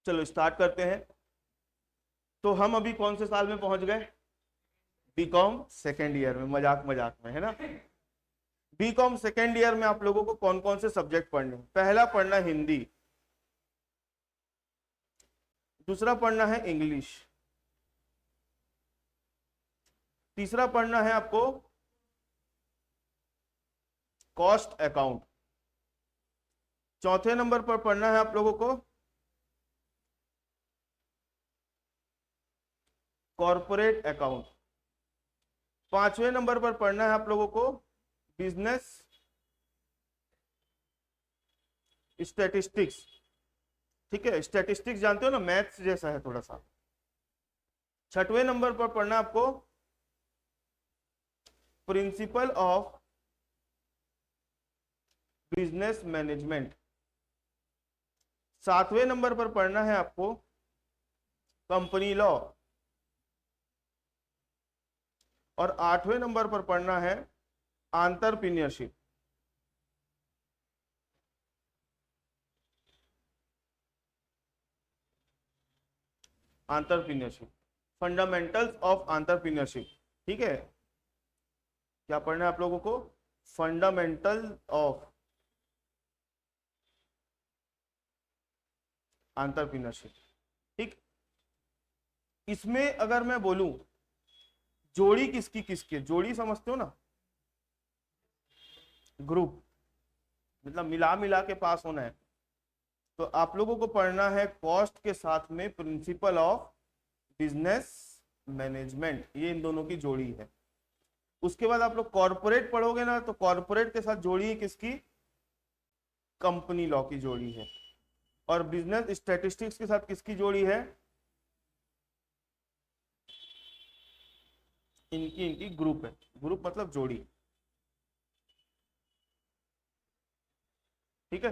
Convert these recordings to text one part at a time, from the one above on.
चलो स्टार्ट करते हैं। तो हम अभी कौन से साल में पहुंच गए? बीकॉम सेकेंड ईयर में, मजाक मजाक में, है ना। बीकॉम सेकेंड ईयर में आप लोगों को कौन कौन से सब्जेक्ट पढ़ने? पहला पढ़ना हिंदी, दूसरा पढ़ना है इंग्लिश, तीसरा पढ़ना है आपको कॉस्ट अकाउंट, चौथे नंबर पर पढ़ना है आप लोगों को कॉर्पोरेट अकाउंट, पांचवें नंबर पर पढ़ना है आप लोगों को बिजनेस स्टैटिस्टिक्स। ठीक है, स्टैटिस्टिक्स जानते हो ना, मैथ्स जैसा है थोड़ा सा। छठवें नंबर पर पढ़ना आपको प्रिंसिपल ऑफ बिजनेस मैनेजमेंट। सातवें नंबर पर पढ़ना है आपको कंपनी लॉ, और आठवें नंबर पर पढ़ना है entrepreneurship. Entrepreneurship, fundamentals of entrepreneurship. ठीक है, क्या पढ़ना है आप लोगों को? Fundamental of entrepreneurship. ठीक, इसमें अगर मैं बोलूं जोड़ी किसकी किसकी, जोड़ी समझते हो ना, ग्रुप, मतलब मिला मिला के पास होना है। तो आप लोगों को पढ़ना है कॉस्ट के साथ में प्रिंसिपल ऑफ बिजनेस मैनेजमेंट, ये इन दोनों की जोड़ी है। उसके बाद आप लोग कॉर्पोरेट पढ़ोगे ना, तो कॉर्पोरेट के साथ जोड़ी है किसकी? कंपनी लॉ की जोड़ी है। और बिजनेस स्टैटिस्टिक्स के साथ किसकी जोड़ी है? इनकी इनकी ग्रुप है, ग्रुप मतलब जोड़ी। ठीक है,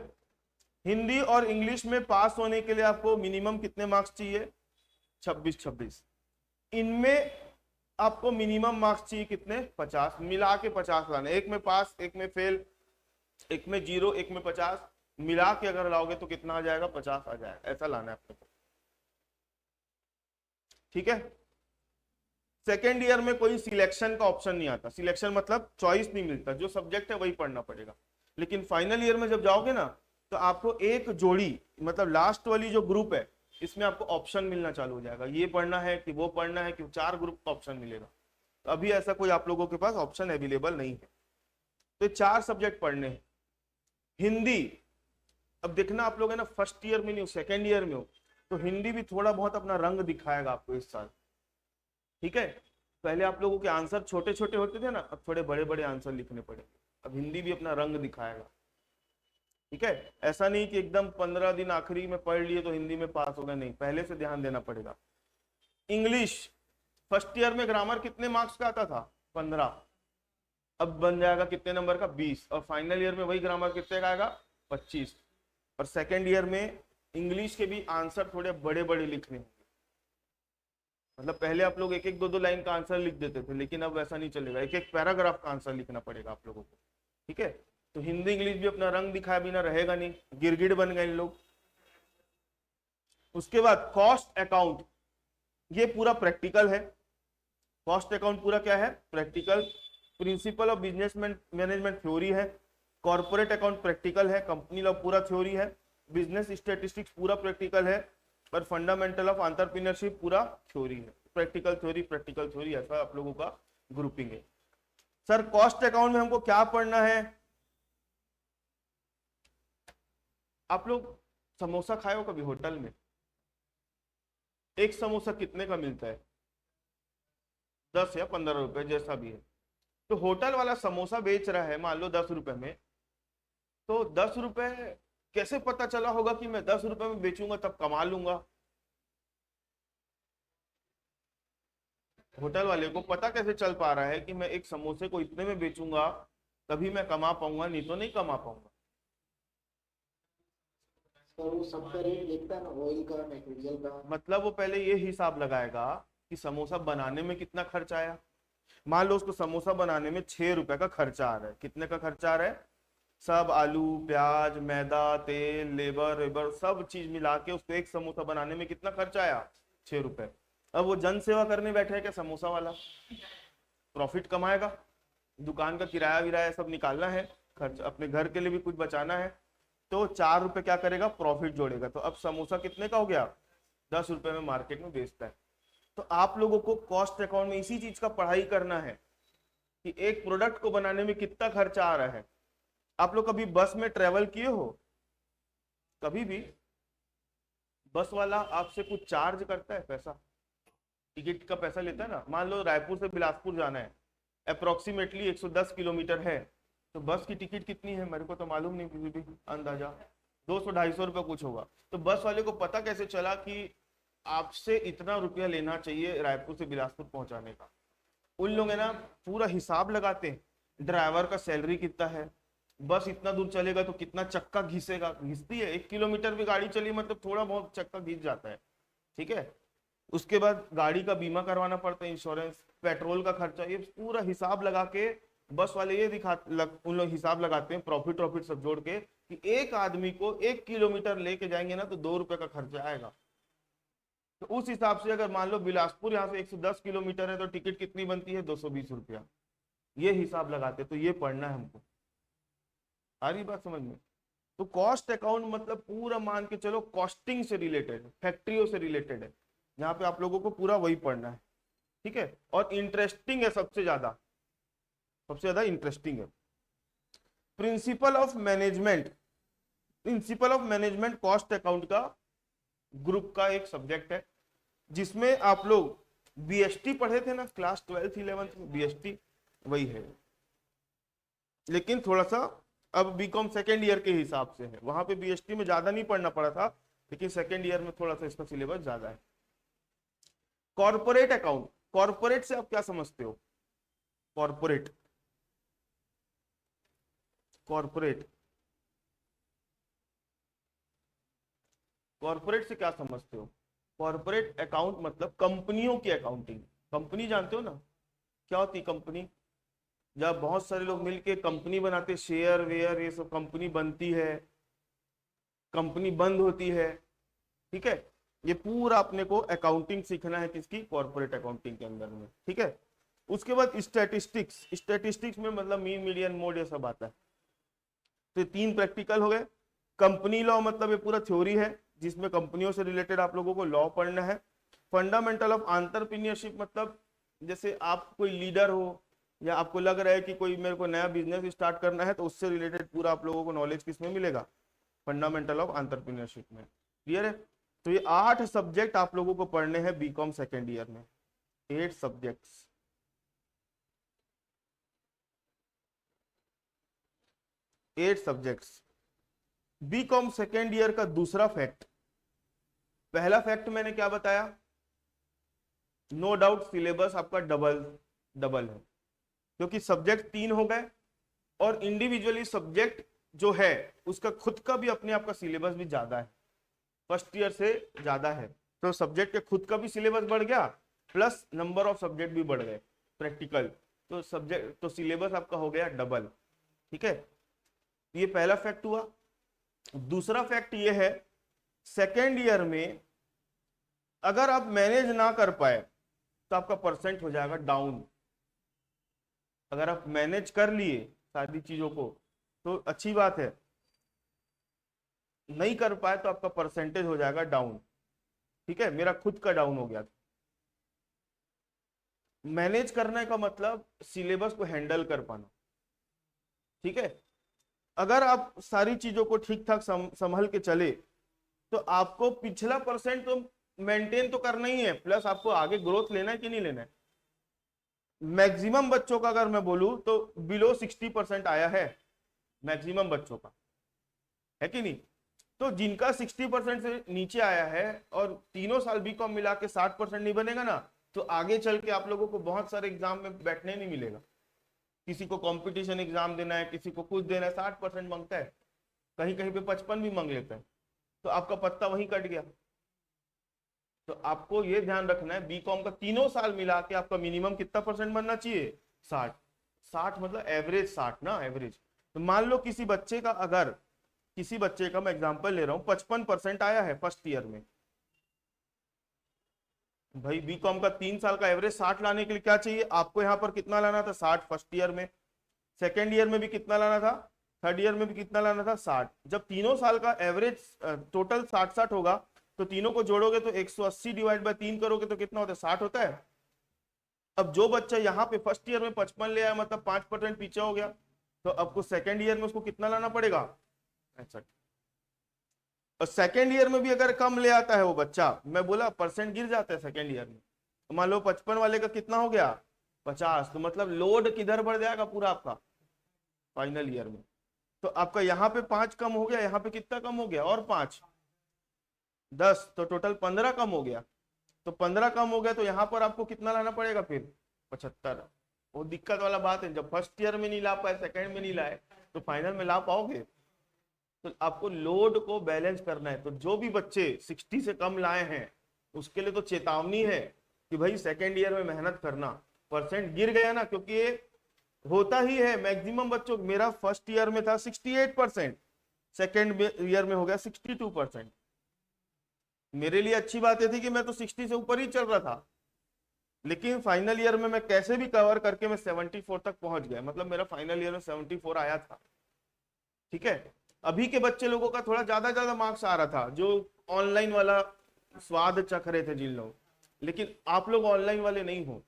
हिंदी और इंग्लिश में पास होने के लिए आपको मिनिमम कितने मार्क्स चाहिए? 26 इनमें आपको मिनिमम मार्क्स चाहिए कितने? 50, मिला के 50 लाने, एक में पास एक में फेल, एक में 0 एक में 50, मिला के अगर लाओगे तो कितना आ जाएगा? 50 आ जाएगा, ऐसा लाना है आपको। ठीक है, सेकेंड ईयर में कोई सिलेक्शन का ऑप्शन नहीं आता, सिलेक्शन मतलब चॉइस नहीं मिलता, जो सब्जेक्ट है वही पढ़ना पड़ेगा। लेकिन फाइनल ईयर में जब जाओगे ना, तो आपको एक जोड़ी, मतलब लास्ट वाली जो ग्रुप है, इसमें आपको ऑप्शन मिलना चालू हो जाएगा, ये पढ़ना है कि वो पढ़ना है कि 4 ग्रुप का ऑप्शन मिलेगा। तो अभी ऐसा कोई आप लोगों के पास ऑप्शन अवेलेबल नहीं है। तो 4 सब्जेक्ट पढ़ने हैं। हिंदी, अब देखना आप लोग है ना, फर्स्ट ईयर में नहीं हो, सेकेंड ईयर में हो, तो हिंदी भी थोड़ा बहुत अपना रंग दिखाएगा आपको इस साल। ठीक है, पहले आप लोगों के आंसर छोटे छोटे होते थे ना, अब थोड़े बड़े बड़े आंसर लिखने पड़ेंगे। अब हिंदी भी अपना रंग दिखाएगा। ठीक है, ऐसा नहीं कि एकदम 15 दिन आखिरी में पढ़ लिए तो हिंदी में पास हो गए, नहीं, पहले से ध्यान देना पड़ेगा। इंग्लिश, फर्स्ट ईयर में ग्रामर कितने मार्क्स का आता था? 15, अब बन जाएगा कितने नंबर का? 20, और फाइनल ईयर में वही ग्रामर कितने का आएगा? 25। और सेकेंड ईयर में इंग्लिश के भी आंसर थोड़े बड़े बड़े लिखने होंगे, मतलब पहले आप लोग एक एक दो दो लाइन का आंसर लिख देते थे, लेकिन अब वैसा नहीं चलेगा, एक एक पैराग्राफ का आंसर लिखना पड़ेगा आप लोगों को। ठीक है, तो हिंदी इंग्लिश भी अपना रंग दिखाए बिना रहेगा नहीं, गिरगिट बन गए इन लोग। उसके बाद कॉस्ट अकाउंट, ये पूरा प्रैक्टिकल है। कॉस्ट अकाउंट पूरा क्या है? Practical. Principle of business management theory है, कॉर्पोरेट अकाउंट प्रैक्टिकल है, कंपनी लॉ पूरा थ्योरी है, बिजनेस स्टैटिस्टिक्स पूरा प्रैक्टिकल है, और फंडामेंटल ऑफ एंटरप्रेन्योरशिप पूरा थ्योरी है। प्रैक्टिकल थ्योरी, ऐसा आप लोगों का ग्रुपिंग है। सर कॉस्ट अकाउंट में हमको क्या पढ़ना है? आप लोग समोसा खाए हो कभी होटल में? एक समोसा कितने का मिलता है? 10 या 15 रुपए, जैसा भी है। तो होटल वाला समोसा बेच रहा है मान लो 10 रुपए में, तो 10 रुपए कैसे पता चला होगा कि मैं 10 रुपए में बेचूंगा तब कमा लूंगा? होटल वाले को पता कैसे चल पा रहा है कि मैं एक समोसे को इतने में बेचूंगा तभी मैं कमा पाऊंगा, नहीं तो नहीं कमा पाऊंगा? तो वो सबका रेट देखता है ना, ऑयल का, मटेरियल का। मतलब वो पहले ये हिसाब लगाएगा कि समोसा बनाने में कितना खर्च आया। मान लो उसको समोसा बनाने में 6 रुपए का खर्चा आ रहा है, कितने का खर्चा आ रहा है? सब आलू प्याज मैदा तेल लेबर वेबर सब चीज मिला के उसको एक समोसा बनाने में कितना खर्चा आया? 6 रुपए। अब वो जन सेवा करने बैठे है क्या समोसा वाला? प्रॉफिट कमाएगा, दुकान का किराया विराया सब निकालना है, खर्च अपने घर के लिए भी कुछ बचाना है, तो 4 रुपए क्या करेगा? प्रॉफिट जोड़ेगा। तो अब समोसा कितने का हो गया? 10 रुपए में मार्केट में बेचता है। तो आप लोगों को कॉस्ट अकाउंट में इसी चीज का पढ़ाई करना है कि एक प्रोडक्ट को बनाने में कितना खर्चा आ रहा है। आप लोग कभी बस में ट्रेवल किए हो? कभी भी बस वाला आपसे कुछ चार्ज करता है? पैसा, टिकट का पैसा लेता है ना। मान लो रायपुर से बिलासपुर जाना है, अप्रोक्सीमेटली 110 किलोमीटर है, तो बस की टिकट कितनी है? मेरे को तो मालूम नहीं, किसी भी अंदाजा 200-250 रुपये कुछ होगा। तो बस वाले को पता कैसे चला कि आपसे इतना रुपया लेना चाहिए रायपुर से बिलासपुर पहुंचाने का? उन लोग है ना पूरा हिसाब लगाते हैं, ड्राइवर का सैलरी कितना है, बस इतना दूर चलेगा तो कितना चक्का घिसेगा, घिसती है। 1 किलोमीटर भी गाड़ी चली मतलब थोड़ा बहुत चक्का घिस जाता है, ठीक है। उसके बाद गाड़ी का बीमा करवाना पड़ता है, इंश्योरेंस, पेट्रोल का खर्चा, ये पूरा हिसाब लगा के बस वाले ये उन लोग हिसाब लगाते हैं, प्रॉफिट सब जोड़ के, कि एक आदमी को 1 किलोमीटर लेके जाएंगे ना तो 2 रुपए का खर्चा आएगा। तो उस हिसाब से अगर मान लो बिलासपुर यहाँ से 110 किलोमीटर है तो टिकट कितनी बनती है? 220 रुपया। ये हिसाब लगाते, तो ये पढ़ना है हमको। आ रही बात समझ में? तो कॉस्ट अकाउंट मतलब पूरा मान के चलो कॉस्टिंग से रिलेटेड, फैक्ट्रियों से रिलेटेड है, जहाँ पे आप लोगों को पूरा वही पढ़ना है, ठीक है। और इंटरेस्टिंग है, सबसे ज्यादा इंटरेस्टिंग है। Principle of management cost account का ग्रुप का एक सब्जेक्ट है, जिसमें आप लोग बीएसटी पढ़े थे ना क्लास 12th 11th में, बीएसटी वही है, लेकिन थोड़ा सा अब बीकॉम सेकेंड ईयर के हिसाब से है। वहां पे बीएसटी में ज्यादा नहीं पढ़ना पड़ा था, लेकिन सेकेंड ईयर में थोड़ा सा इसका सिलेबस ज्यादा है। कॉर्पोरेट अकाउंट, कॉर्पोरेट से आप क्या समझते हो? कॉर्पोरेट से क्या समझते हो? कॉर्पोरेट अकाउंट मतलब कंपनियों की अकाउंटिंग। कंपनी जानते हो ना क्या होती कंपनी? जब बहुत सारे लोग मिलके कंपनी बनाते, शेयर वेयर ये सब, कंपनी बनती है, कंपनी बंद होती है, ठीक है। ये पूरा अपने को अकाउंटिंग सीखना है, किसकी? कॉर्पोरेट अकाउंटिंग के अंदर में, ठीक है। उसके बाद स्टैटिस्टिक्स में मतलब मीन मीडियन मोड ये सब आता है। तो 3 प्रैक्टिकल हो गए। कंपनी लॉ मतलब ये पूरा थ्योरी है, जिसमें कंपनियों से रिलेटेड आप लोगों को लॉ पढ़ना है। फंडामेंटल ऑफ एंटरप्रेन्योरशिप मतलब जैसे आप कोई लीडर हो या आपको लग रहा है कि कोई मेरे को नया बिजनेस स्टार्ट करना है, तो उससे रिलेटेड पूरा आप लोगों को नॉलेज किसमें मिलेगा? फंडामेंटल ऑफ एंटरप्रेन्योरशिप में। क्लियर है? तो ये 8 सब्जेक्ट आप लोगों को पढ़ने हैं बीकॉम सेकेंड ईयर में, 8 सब्जेक्ट्स। बीकॉम सेकेंड ईयर का दूसरा फैक्ट, पहला फैक्ट मैंने क्या बताया? नो डाउट सिलेबस आपका डबल है, क्योंकि सब्जेक्ट 3 हो गए और इंडिविजुअली सब्जेक्ट जो है उसका खुद का भी अपने आप का सिलेबस भी ज्यादा है, फर्स्ट ईयर से ज्यादा है। तो सब्जेक्ट के खुद का भी सिलेबस बढ़ गया, प्लस नंबर ऑफ सब्जेक्ट भी बढ़ गए प्रैक्टिकल, तो सिलेबस आपका हो गया डबल, ठीक है। ये पहला फैक्ट हुआ। दूसरा फैक्ट ये है, सेकेंड ईयर में अगर आप मैनेज ना कर पाए तो आपका परसेंट हो जाएगा डाउन। अगर आप मैनेज कर लिए सारी चीजों को तो अच्छी बात है, नहीं कर पाए तो आपका परसेंटेज हो जाएगा डाउन, ठीक है। मेरा खुद का डाउन हो गया था। मैनेज करने का मतलब सिलेबस को हैंडल कर पाना, ठीक है। अगर आप सारी चीजों को ठीक ठाक संभल के चले तो आपको पिछला परसेंट तो मेंटेन तो करना ही है, प्लस आपको आगे ग्रोथ लेना है कि नहीं लेना है। मैक्सिमम बच्चों का अगर मैं बोलूं तो बिलो 60% आया है, मैक्सिमम बच्चों का, है कि नहीं। तो जिनका 60% से नीचे आया है और तीनों साल बीकॉम मिला के 60% नहीं बनेगा ना, तो आगे चल के आप लोगों को बहुत सारे एग्जाम में बैठने नहीं मिलेगा। किसी को कंपटीशन एग्जाम देना है, किसी को कुछ देना है, 60% मांगता है, कहीं कहीं पे 55 भी मांग लेता है, तो आपका पत्ता वहीं कट गया। तो आपको ये ध्यान रखना है, बीकॉम का तीनों साल मिला के आपका मिनिमम कितना परसेंट बनना चाहिए? 60 मतलब एवरेज 60 ना, एवरेज। तो मान लो किसी बच्चे का, अगर किसी बच्चे का मैं एग्जांपल ले रहा हूं 55% आया है फर्स्ट ईयर में, भाई बीकॉम का 3 साल का एवरेज 60 लाने के लिए क्या चाहिए आपको, यहाँ पर कितना लाना था 60 फर्स्ट ईयर में, सेकेंड ईयर में भी कितना लाना था, थर्ड ईयर में भी कितना लाना था 60। जब तीनों साल का एवरेज टोटल 60-60 होगा तो तीनों को जोड़ोगे तो 180 डिवाइड बाय 3 करोगे तो कितना होता है 60 होता है। अब जो बच्चा यहाँ पे फर्स्ट ईयर में 55 ले आया मतलब 5% पीछे हो गया, तो आपको सेकेंड ईयर में उसको कितना लाना पड़ेगा 65। और सेकेंड ईयर में भी अगर कम ले आता है वो बच्चा, मैं बोला परसेंट गिर जाता है सेकेंड ईयर में, तो मान लो 55 वाले का कितना हो गया 50, तो मतलब लोड किधर बढ़ जाएगा पूरा आपका फाइनल ईयर में। तो आपका यहाँ पे 5 कम हो गया, यहाँ पे कितना कम हो गया और 5 10, तो टोटल 15 कम हो गया। तो 15 कम हो गया तो यहाँ पर आपको कितना लाना पड़ेगा फिर 75। वो दिक्कत वाला बात है, जब फर्स्ट ईयर में नहीं ला पाए, सेकेंड में नहीं लाए, तो फाइनल में ला पाओगे। तो आपको लोड को बैलेंस करना है। तो जो भी बच्चे 60 से कम लाए हैं उसके लिए तो चेतावनी है कि भाई सेकेंड ईयर में मेहनत करना, परसेंट गिर गया ना, क्योंकि ये होता ही है मैक्सिमम बच्चों। मेरा फर्स्ट ईयर में था 68%, सेकेंड ईयर में हो गया 62%। मेरे लिए अच्छी बात यह थी कि मैं तो 60 से ऊपर ही चल रहा था, लेकिन फाइनल ईयर में मैं कैसे भी कवर करके मैं 74 तक पहुंच गया, मतलब मेरा फाइनल ईयर में 74 आया था। ठीक है, अभी के बच्चे लोगों का थोड़ा ज्यादा मार्क्स आ रहा था, जो ऑनलाइन वाला स्वाद चख रहे थे जिन लोग, लेकिन आप लोग ऑनलाइन वाले नहीं हो।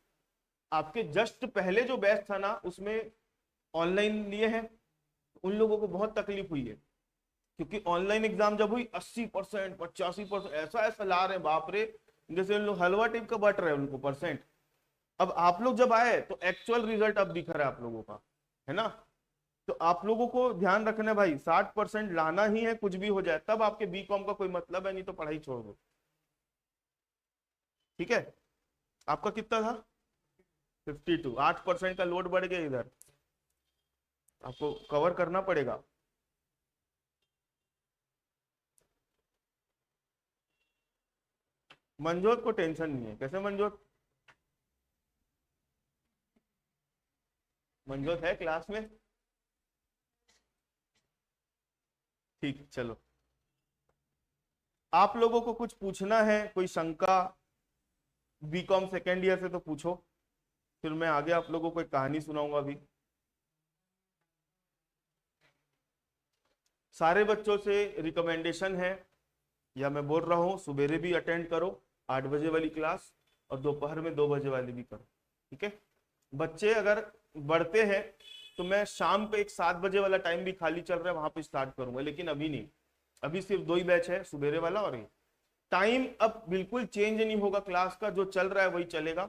आपके जस्ट पहले जो बैच था ना उसमें ऑनलाइन लिए हैं, उन लोगों को बहुत तकलीफ हुई है, क्योंकि ऑनलाइन एग्जाम जब हुई 80% 85% ऐसा ला रहे हैं, बाप रे, जैसे उन लोग हलवा टिप का बट रहे हैं उनको परसेंट। अब आप लोग जब आए तो एक्चुअल रिजल्ट अब दिख रहा है आप लोगों का, है ना। तो आप लोगों को ध्यान रखना है भाई, 60% लाना ही है, कुछ भी हो जाए, तब आपके बीकॉम का कोई मतलब है, नहीं तो पढ़ाई छोड़ दो। ठीक है, आपका कितना था 52, 8% का लोड बढ़ गया, इधर आपको कवर करना पड़ेगा। मंजोत को टेंशन नहीं है, कैसे मंजोत, मंजोत है क्लास में, ठीक, चलो आप लोगों को कुछ पूछना है, कोई शंका बीकॉम सेकेंड ईयर से तो पूछो, फिर मैं आगे आप लोगों को एक कहानी सुनाऊंगा। अभी सारे बच्चों से रिकमेंडेशन है, या मैं बोल रहा हूं सुबेरे भी अटेंड करो 8 बजे वाली क्लास, और दोपहर में 2 बजे वाली भी करो। ठीक है, बच्चे अगर बढ़ते हैं तो मैं शाम पे एक 7 बजे वाला टाइम भी खाली चल रहा है, वहां पे स्टार्ट करूंगा, लेकिन अभी नहीं, अभी सिर्फ 2 ही बैच है, सुबेरे वाला और ये। टाइम अब बिल्कुल चेंज नहीं होगा क्लास का, जो चल रहा है वही चलेगा।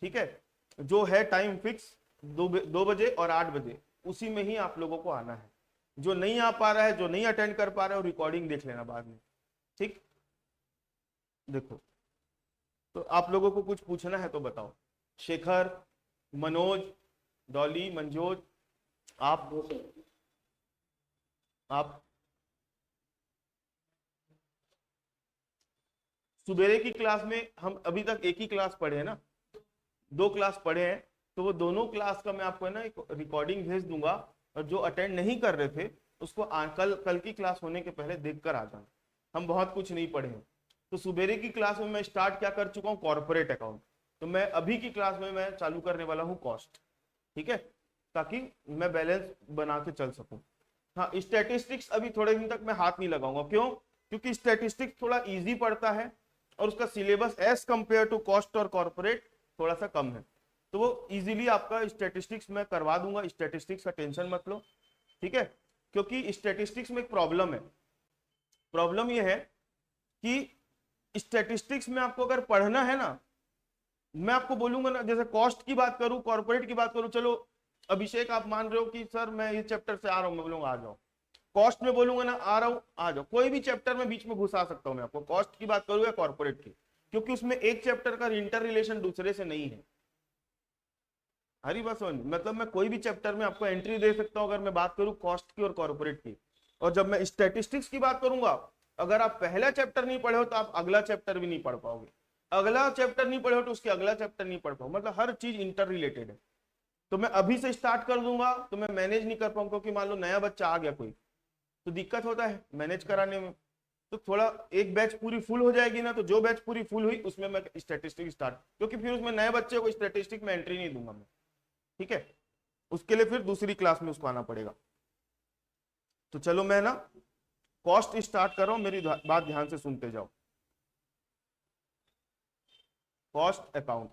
ठीक है, जो है टाइम फिक्स 2 बजे और 8 बजे, उसी में ही आप लोगों को आना है। जो नहीं आ पा रहा है, जो नहीं अटेंड कर पा रहा है, रिकॉर्डिंग देख लेना बाद में। ठीक, देखो, तो आप लोगों को कुछ पूछना है तो बताओ। शेखर, मनोज, डॉली, मंजोज, आप सुबेरे की क्लास में हम अभी तक एक ही क्लास पढ़े हैं ना, 2 क्लास पढ़े हैं, तो वो दोनों क्लास का मैं आपको है ना एक रिकॉर्डिंग भेज दूंगा, और जो अटेंड नहीं कर रहे थे उसको कल की क्लास होने के पहले देख कर आ जाना। हम बहुत कुछ नहीं पढ़े हैं। तो सुबेरे की क्लास में मैं स्टार्ट क्या कर चुका हूँ, कॉर्पोरेट अकाउंट, तो मैं अभी की क्लास में मैं चालू करने वाला हूँ कॉस्ट। ठीक है, ताकि मैं बैलेंस बना के चल सकूं। हाँ, स्टैटिस्टिक्स अभी थोड़े दिन तक मैं हाथ नहीं लगाऊंगा, क्यों, क्योंकि स्टैटिस्टिक्स थोड़ा इजी पड़ता है और उसका syllabus as compare to cost और कॉर्पोरेट थोड़ा सा कम है, तो वो इजीली आपका स्टैटिस्टिक्स मैं करवा दूंगा, स्टैटिस्टिक्स का टेंशन मत लो। ठीक है, क्योंकि स्टैटिस्टिक्स में एक प्रॉब्लम है, प्रॉब्लम ये है कि स्टैटिस्टिक्स में आपको अगर पढ़ना है ना, मैं आपको बोलूंगा ना, जैसे कॉस्ट की बात करूं, कॉर्पोरेट की बात करूं, चलो अभिषेक आप मान रहे हो कि सर मैं इस चैप्टर से आ रहा हूं, मैं बोलूंगा आ जाओ। कॉस्ट में बोलूंगा ना आ रहा हूं, आ जाओ, कोई भी चैप्टर में बीच में घुसा सकता हूं मैं आपको, कॉस्ट की बात करूं या कॉर्पोरेट की, क्योंकि उसमें एक चैप्टर का इंटर रिलेशन दूसरे से नहीं है। हरी बात समझ, मतलब मैं कोई भी चैप्टर में आपको एंट्री दे सकता हूं अगर मैं बात करूं कॉस्ट की और कॉर्पोरेट की। और जब मैं स्टैटिस्टिक्स की बात करूंगा, अगर आप पहला चैप्टर नहीं पढ़े हो तो आप अगला चैप्टर भी नहीं पढ़ पाओगे, अगला चैप्टर नहीं पढ़े हो तो उसके अगला चैप्टर नहीं पढ़ पाओ, मतलब हर चीज इंटर रिलेटेड है। तो मैं अभी से स्टार्ट कर दूंगा तो मैं मैनेज नहीं कर पाऊंगा, क्योंकि मान लो नया बच्चा आ गया कोई, तो दिक्कत होता है मैनेज कराने में। तो थोड़ा एक बैच पूरी फुल हो जाएगी ना, तो जो बैच पूरी फुल हुई उसमें मैं स्टैटिस्टिक स्टार्ट, क्योंकि फिर उसमें नए बच्चे को स्टैटिस्टिक में एंट्री नहीं दूंगा मैं, ठीक है। उसके लिए फिर दूसरी क्लास में उसको आना पड़ेगा। तो चलो मैं ना कॉस्ट स्टार्ट कर रहा हूं, मेरी बात ध्यान से सुनते जाओ। कॉस्ट अकाउंट,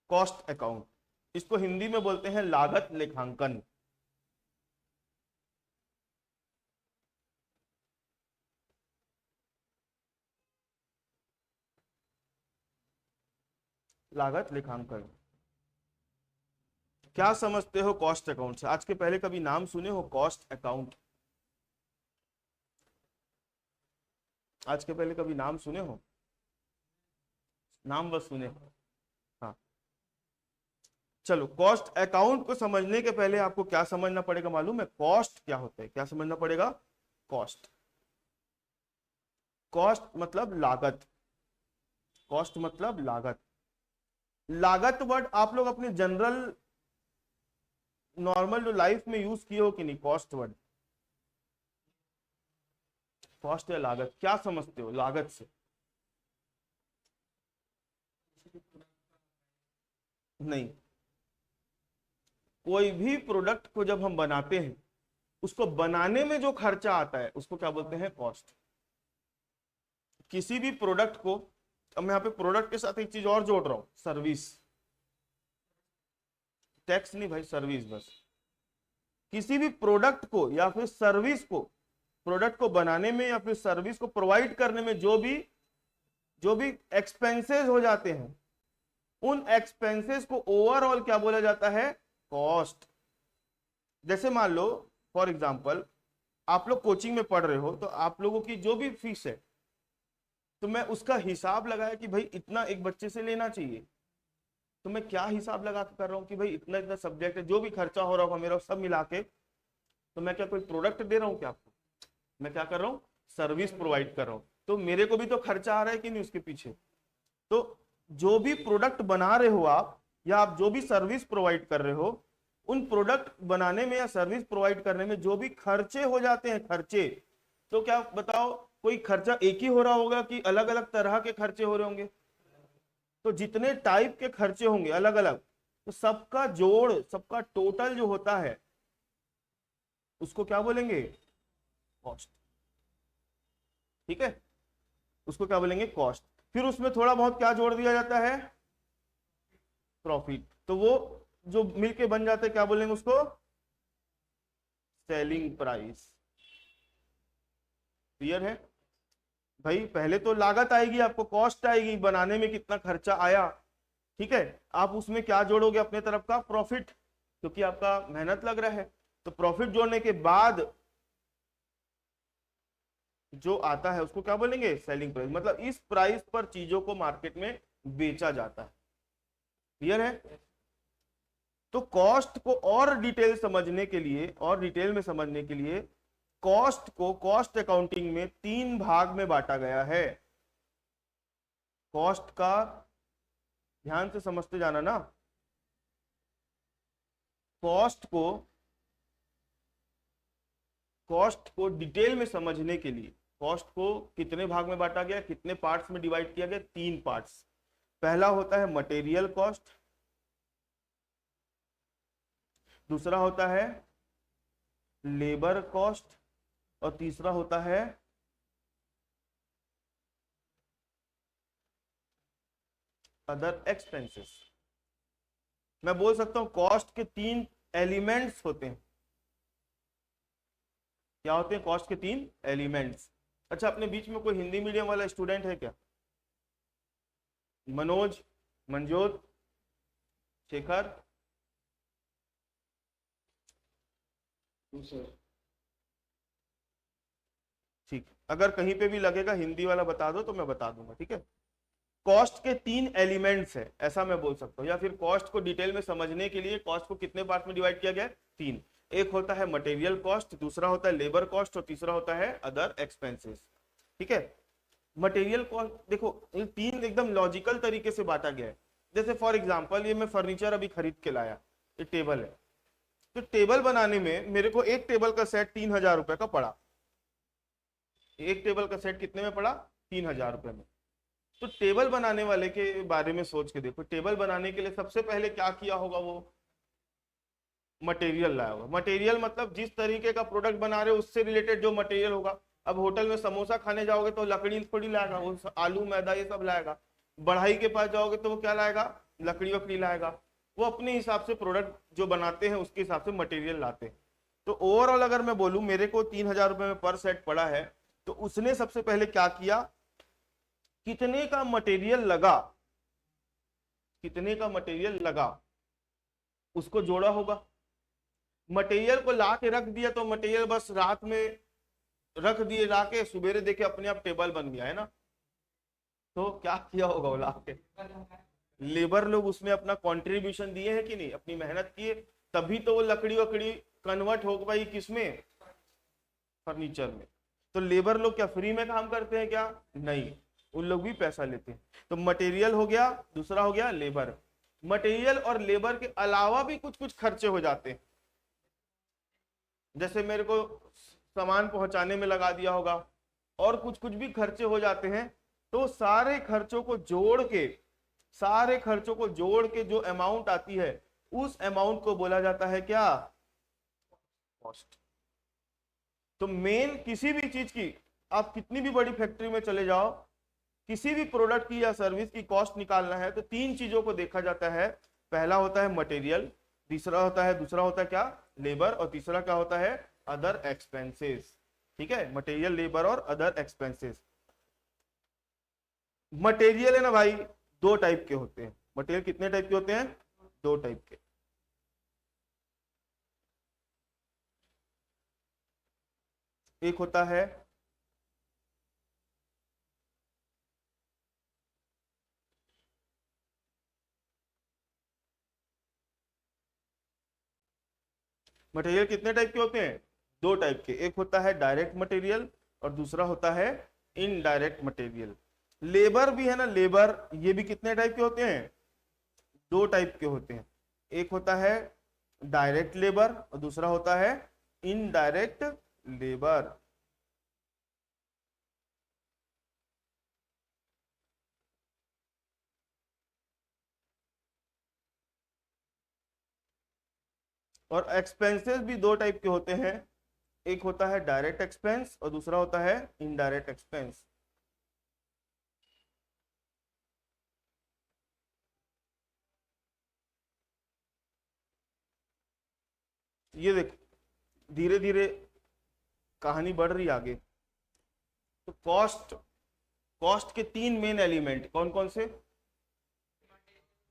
कॉस्ट अकाउंट, इसको हिंदी में बोलते हैं लागत लेखांकन। लागत लेखांकन, क्या समझते हो कॉस्ट अकाउंट से? आज के पहले कभी नाम सुने हो कॉस्ट अकाउंट? आज के पहले कभी नाम सुने हो? नाम बस सुने? हाँ, चलो कॉस्ट अकाउंट को समझने के पहले आपको क्या समझना पड़ेगा मालूम है? कॉस्ट क्या होता है, क्या समझना पड़ेगा? कॉस्ट, कॉस्ट मतलब लागत, कॉस्ट मतलब लागत। लागत वर्ड आप लोग अपने जनरल नॉर्मल जो लाइफ में यूज किए हो कि नहीं? कॉस्ट वर्ड, कॉस्ट या लागत, क्या समझते हो लागत से? नहीं, कोई भी प्रोडक्ट को जब हम बनाते हैं, उसको बनाने में जो खर्चा आता है उसको क्या बोलते हैं? कॉस्ट। किसी भी प्रोडक्ट को, अब मैं यहाँ पे प्रोडक्ट के साथ एक चीज और जोड़ रहा हूं, सर्विस, टैक्स नहीं भाई, सर्विस बस। किसी भी प्रोडक्ट को या फिर सर्विस को, प्रोडक्ट को बनाने में या फिर सर्विस को प्रोवाइड करने में जो भी एक्सपेंसेस हो जाते हैं, उन एक्सपेंसेस को ओवरऑल क्या बोला जाता है? कॉस्ट। जैसे मान लो फॉर एग्जांपल आप लोग कोचिंग में पढ़ रहे हो, तो आप लोगों की जो भी फीस है, तो मैं उसका हिसाब लगाया कि भाई इतना एक बच्चे से लेना चाहिए, तो मैं क्या हिसाब लगा के कर रहा हूं कि भाई इतना इतना सब्जेक्ट है, जो भी खर्चा हो रहा होगा मेरा सब मिला के, तो मैं क्या कोई प्रोडक्ट दे रहा हूँ क्या आपको? मैं क्या कर रहा हूँ? सर्विस प्रोवाइड कर रहा हूँ। तो मेरे को भी तो खर्चा आ रहा है कि नहीं उसके पीछे? तो जो भी प्रोडक्ट बना रहे हो आप, या आप जो भी सर्विस प्रोवाइड कर रहे हो, उन प्रोडक्ट बनाने में या सर्विस प्रोवाइड करने में जो भी खर्चे हो जाते हैं, खर्चे, तो क्या बताओ कोई खर्चा एक ही हो रहा होगा कि अलग अलग तरह के खर्चे हो रहे होंगे? तो जितने टाइप के खर्चे होंगे अलग अलग, तो सबका जोड़, सबका टोटल जो होता है उसको क्या बोलेंगे? कॉस्ट। ठीक है, उसको क्या बोलेंगे? कॉस्ट। फिर उसमें थोड़ा बहुत क्या जोड़ दिया जाता है? प्रॉफिट। तो वो जो मिलके बन जाता है क्या बोलेंगे उसको? Selling price. क्लियर है भाई? पहले तो लागत आएगी, आपको कॉस्ट आएगी, बनाने में कितना खर्चा आया, ठीक है। आप उसमें क्या जोड़ोगे अपने तरफ का? प्रॉफिट, क्योंकि आपका मेहनत लग रहा है। तो प्रॉफिट जोड़ने के बाद जो आता है उसको क्या बोलेंगे? Selling price. मतलब इस प्राइस पर चीजों को मार्केट में बेचा जाता है। क्लियर है? तो कॉस्ट को और डिटेल समझने के लिए, और डिटेल में समझने के लिए, कॉस्ट को कॉस्ट अकाउंटिंग में 3 भाग में बांटा गया है। कॉस्ट का ध्यान से समझते जाना ना। कॉस्ट को डिटेल में समझने के लिए, कॉस्ट को कितने भाग में बांटा गया, कितने पार्ट्स में डिवाइड किया गया? 3 पार्ट्स। पहला होता है मटेरियल कॉस्ट, दूसरा होता है लेबर कॉस्ट, और तीसरा होता है अदर एक्सपेंसेस। मैं बोल सकता हूं कॉस्ट के 3 एलिमेंट्स होते हैं। क्या होते हैं कॉस्ट के 3 एलिमेंट्स? अच्छा, अपने बीच में कोई हिंदी मीडियम वाला स्टूडेंट है क्या? मनोज, मंजोत, शेखर? सर ठीक, अगर कहीं पे भी लगेगा हिंदी वाला बता दो तो मैं बता दूंगा, ठीक है। कॉस्ट के 3 एलिमेंट्स है, ऐसा मैं बोल सकता हूँ। या फिर कॉस्ट को डिटेल में समझने के लिए कॉस्ट को कितने पार्ट में डिवाइड किया गया? 3। एक होता है मटेरियल कॉस्ट, दूसरा होता है लेबर कॉस्ट, और तीसरा होता है अदर एक्सपेंसेस। ठीक है, मटेरियल कॉस्ट देखो, ये तीन एकदम लॉजिकल तरीके से बांटा गया है। जैसे फॉर एग्जांपल ये मैं फर्नीचर अभी खरीद के लाया, ये टेबल है, तो टेबल बनाने में मेरे को एक टेबल का सेट 3,000 रुपए का पड़ा। एक टेबल का सेट कितने में पड़ा? 3,000 रुपए में। तो टेबल बनाने वाले के बारे में सोच के देखो, टेबल बनाने के लिए सबसे पहले क्या किया होगा? वो मटेरियल लाया होगा। मटेरियल मतलब जिस तरीके का प्रोडक्ट बना रहे हो उससे रिलेटेड जो मटेरियल होगा। अब होटल में समोसा खाने जाओगे तो लकड़ी थोड़ी लाएगा, वो आलू मैदा ये सब लाएगा। बढ़ाई के पास जाओगे तो वो क्या लाएगा? लकड़ी वकड़ी लाएगा। वो अपने हिसाब से प्रोडक्ट जो बनाते हैं उसके हिसाब से मटेरियल लाते हैं। तो ओवरऑल अगर मैं बोलूं मेरे को 3,000 रुपए में पर सेट पड़ा है, तो उसने सबसे पहले क्या किया, कितने का मटेरियल लगा, कितने का मटेरियल लगा उसको जोड़ा होगा। मटेरियल को ला के रख दिया तो मटेरियल बस रात में रख दिए, ला के सुबेरे देखे अपने आप टेबल बन गया है ना। तो क्या किया होगा वो ला के? लेबर लोग उसमें अपना कंट्रीब्यूशन दिए हैं कि नहीं, अपनी मेहनत किए, तभी तो वो लकड़ी वकड़ी कन्वर्ट हो गई किसमें? फर्नीचर में। तो लेबर लोग क्या फ्री में काम करते हैं क्या? नहीं, उन लोग भी पैसा लेते हैं। तो मटेरियल हो गया, दूसरा हो गया लेबर। मटेरियल और लेबर के अलावा भी कुछ कुछ खर्चे हो जाते हैं। जैसे मेरे को सामान पहुंचाने में लगा दिया होगा, और कुछ कुछ भी खर्चे हो जाते हैं। तो सारे खर्चों को जोड़ के, सारे खर्चों को जोड़ के जो अमाउंट आती है उस अमाउंट को बोला जाता है क्या? कॉस्ट। तो मेन किसी भी चीज की, आप कितनी भी बड़ी फैक्ट्री में चले जाओ, किसी भी प्रोडक्ट की या सर्विस की कॉस्ट निकालना है तो तीन चीजों को देखा जाता है। पहला होता है मटेरियल, दूसरा होता है क्या? लेबर, और तीसरा क्या होता है? Other expenses. ठीक है, मटेरियल, लेबर और अदर एक्सपेंसेस। मटेरियल है ना भाई, दो टाइप के होते हैं। मटेरियल कितने टाइप के होते हैं? दो टाइप के। एक होता है मटेरियल, कितने टाइप के होते हैं? दो टाइप के। एक होता है डायरेक्ट मटेरियल और दूसरा होता है इनडायरेक्ट मटेरियल। लेबर भी है ना, लेबर, ये भी कितने टाइप के होते हैं? दो टाइप के होते हैं। एक होता है डायरेक्ट लेबर और दूसरा होता है इनडायरेक्ट लेबर। और एक्सपेंसेस भी दो टाइप के होते हैं। एक होता है डायरेक्ट एक्सपेंस और दूसरा होता है इनडायरेक्ट एक्सपेंस। ये देखो धीरे धीरे कहानी बढ़ रही आगे। तो कॉस्ट, कॉस्ट के तीन मेन एलिमेंट कौन कौन से?